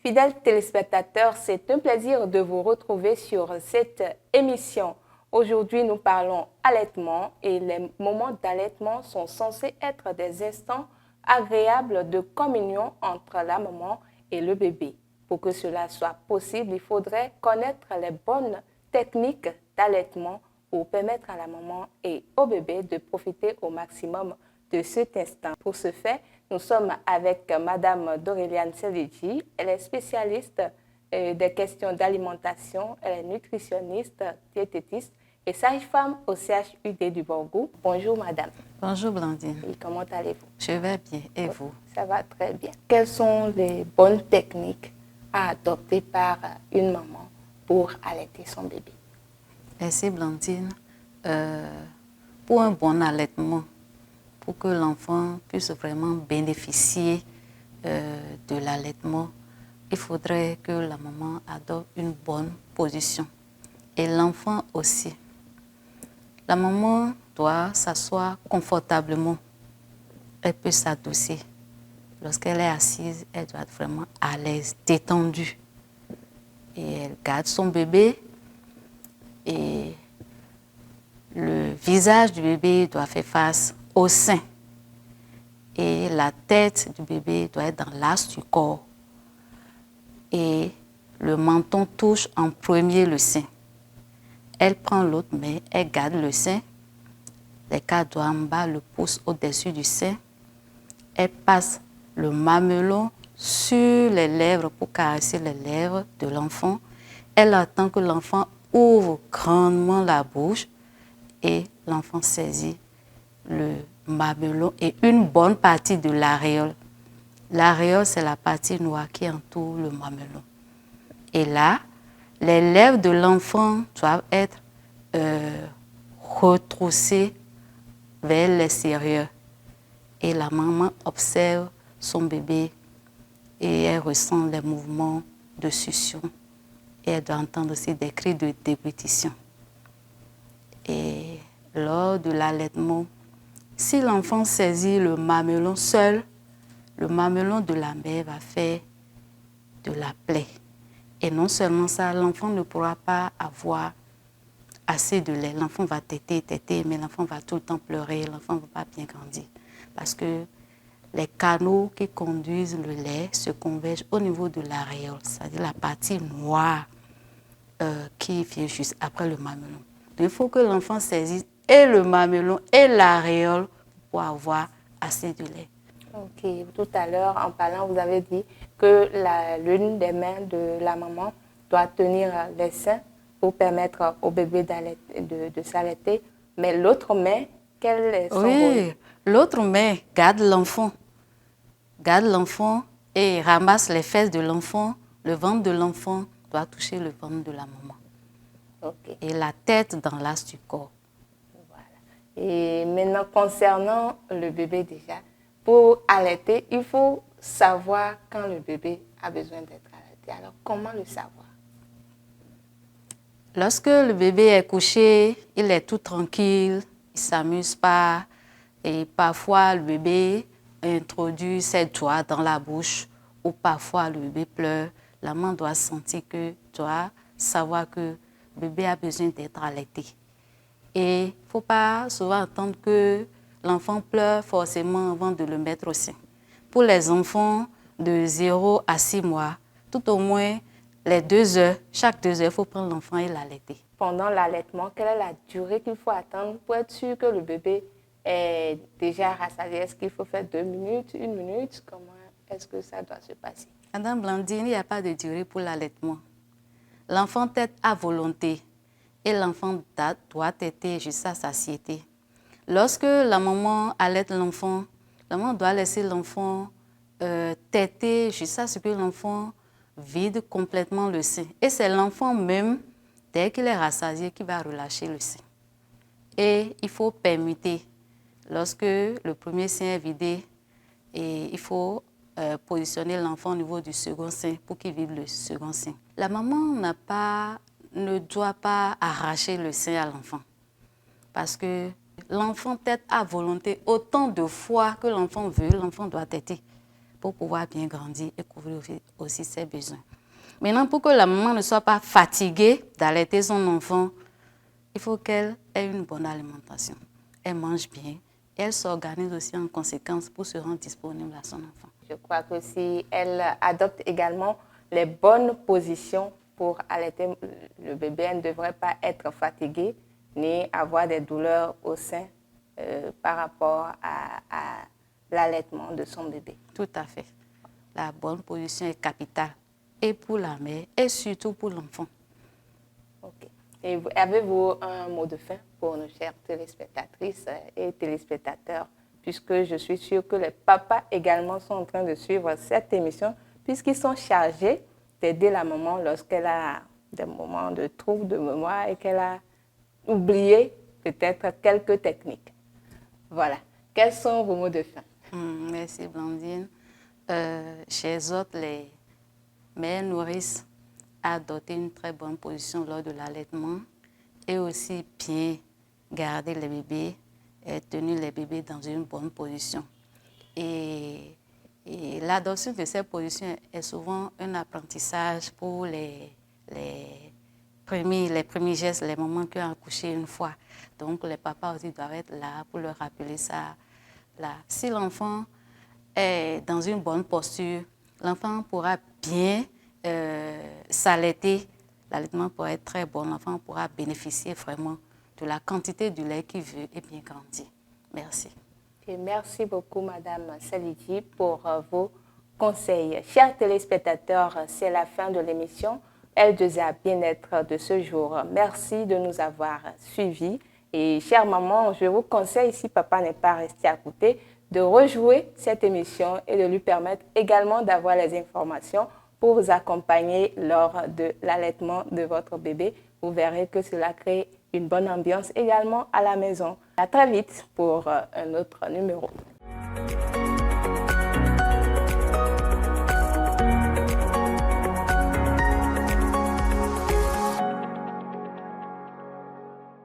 Fidèles téléspectateurs, c'est un plaisir de vous retrouver sur cette émission. Aujourd'hui, nous parlons allaitement et les moments d'allaitement sont censés être des instants agréables de communion entre la maman et le bébé. Pour que cela soit possible, il faudrait connaître les bonnes techniques d'allaitement pour permettre à la maman et au bébé de profiter au maximum de cet instant. Pour ce faire, nous sommes avec Madame Doreliane Seledji. Elle est spécialiste des questions d'alimentation, elle est nutritionniste, diététiste et sage-femme au CHUD du Borgou. Bonjour Madame. Bonjour Blandine. Et comment allez-vous? Je vais bien. Et vous? Ça va très bien. Quelles sont les bonnes techniques à adopter par une maman pour allaiter son bébé? Merci Blandine. Pour un bon allaitement, pour que l'enfant puisse vraiment bénéficier de l'allaitement, il faudrait que la maman adopte une bonne position. Et l'enfant aussi. La maman doit s'asseoir confortablement. Elle peut s'adosser. Lorsqu'elle est assise, elle doit être vraiment à l'aise, détendue. Et elle garde son bébé. Et le visage du bébé doit faire face au sein. Et la tête du bébé doit être dans l'axe du corps. Et le menton touche en premier le sein. Elle prend l'autre main, elle garde le sein. Les 4 doigts en bas, le pouce au-dessus du sein. Elle passe le mamelon sur les lèvres pour caresser les lèvres de l'enfant. Elle attend que l'enfant ouvre grandement la bouche et l'enfant saisit le mamelon et une bonne partie de l'aréole. L'aréole, c'est la partie noire qui entoure le mamelon. Et là, les lèvres de l'enfant doivent être retroussées vers l'extérieur. Et la maman observe son bébé et elle ressent les mouvements de succion. Et elle doit entendre aussi des cris de déglutition. Et lors de l'allaitement, si l'enfant saisit le mamelon seul, le mamelon de la mère va faire de la plaie. Et non seulement ça, l'enfant ne pourra pas avoir assez de lait. L'enfant va téter, mais l'enfant va tout le temps pleurer, l'enfant ne va pas bien grandir. Parce que les canaux qui conduisent le lait se convergent au niveau de l'aréole, c'est-à-dire la partie noire qui vient juste après le mamelon. Donc, il faut que l'enfant saisisse et le mamelon et l'aréole pour avoir assez de lait. Ok, tout à l'heure, en parlant, vous avez dit que l'une des mains de la maman doit tenir les seins pour permettre au bébé de s'allaiter. Mais l'autre main, quel est son rôle? Oui, l'autre main garde l'enfant. Garde l'enfant et ramasse les fesses de l'enfant. Le ventre de l'enfant doit toucher le ventre de la maman. Okay. Et la tête dans l'axe du corps. Voilà. Et maintenant, concernant le bébé déjà, pour allaiter, il faut savoir quand le bébé a besoin d'être allaité. Alors, comment le savoir? Lorsque le bébé est couché, il est tout tranquille, il ne s'amuse pas. Et parfois, le bébé introduit ses doigts dans la bouche ou parfois le bébé pleure. La maman doit sentir doit savoir que le bébé a besoin d'être allaité. Et il ne faut pas souvent attendre que l'enfant pleure forcément avant de le mettre au sein. Pour les enfants de 0 à 6 mois, tout au moins les 2 heures, chaque 2 heures, il faut prendre l'enfant et l'allaiter. Pendant l'allaitement, quelle est la durée qu'il faut attendre pour être sûr que le bébé est déjà rassasié? Est-ce qu'il faut faire 2 minutes, 1 minute? Comment est-ce que ça doit se passer? Madame Blandine, il n'y a pas de durée pour l'allaitement. L'enfant tète à volonté et l'enfant doit téter jusqu'à satiété. Lorsque la maman allaite l'enfant, la maman doit laisser l'enfant téter jusqu'à ce que l'enfant vide complètement le sein. Et c'est l'enfant même, dès qu'il est rassasié, qui va relâcher le sein. Et il faut permuter. Lorsque le premier sein est vidé, et il faut positionner l'enfant au niveau du second sein pour qu'il vide le second sein. La maman ne doit pas arracher le sein à l'enfant. Parce que l'enfant tète à volonté autant de fois que l'enfant veut, l'enfant doit téter. pour pouvoir bien grandir et couvrir aussi ses besoins. Maintenant, pour que la maman ne soit pas fatiguée d'allaiter son enfant, il faut qu'elle ait une bonne alimentation. Elle mange bien et elle s'organise aussi en conséquence pour se rendre disponible à son enfant. Je crois que si elle adopte également les bonnes positions pour allaiter le bébé, elle ne devrait pas être fatiguée ni avoir des douleurs au sein par rapport à l'allaitement de son bébé. Tout à fait. La bonne position est capitale, et pour la mère, et surtout pour l'enfant. Ok. Et avez-vous un mot de fin pour nos chères téléspectatrices et téléspectateurs, puisque je suis sûre que les papas également sont en train de suivre cette émission, puisqu'ils sont chargés d'aider la maman lorsqu'elle a des moments de trouble de mémoire et qu'elle a oublié peut-être quelques techniques. Voilà. Quels sont vos mots de fin? Merci Blandine. J'exhorte les mères nourrices à adopter une très bonne position lors de l'allaitement et aussi bien garder les bébés et tenir les bébés dans une bonne position. Et l'adoption de cette position est souvent un apprentissage pour les premiers gestes, les mamans qui ont accouché une fois. Donc les papas aussi doivent être là pour leur rappeler ça. Là. Si l'enfant est dans une bonne posture, l'enfant pourra bien s'allaiter. L'allaitement pourra être très bon. L'enfant pourra bénéficier vraiment de la quantité du lait qu'il veut et bien grandir. Merci. Et merci beaucoup, Madame Salidi, pour vos conseils. Chers téléspectateurs, c'est la fin de l'émission L2A Bien-être de ce jour. Merci de nous avoir suivis. Et chère maman, je vous conseille, si papa n'est pas resté à côté, de rejouer cette émission et de lui permettre également d'avoir les informations pour vous accompagner lors de l'allaitement de votre bébé. Vous verrez que cela crée une bonne ambiance également à la maison. À très vite pour un autre numéro.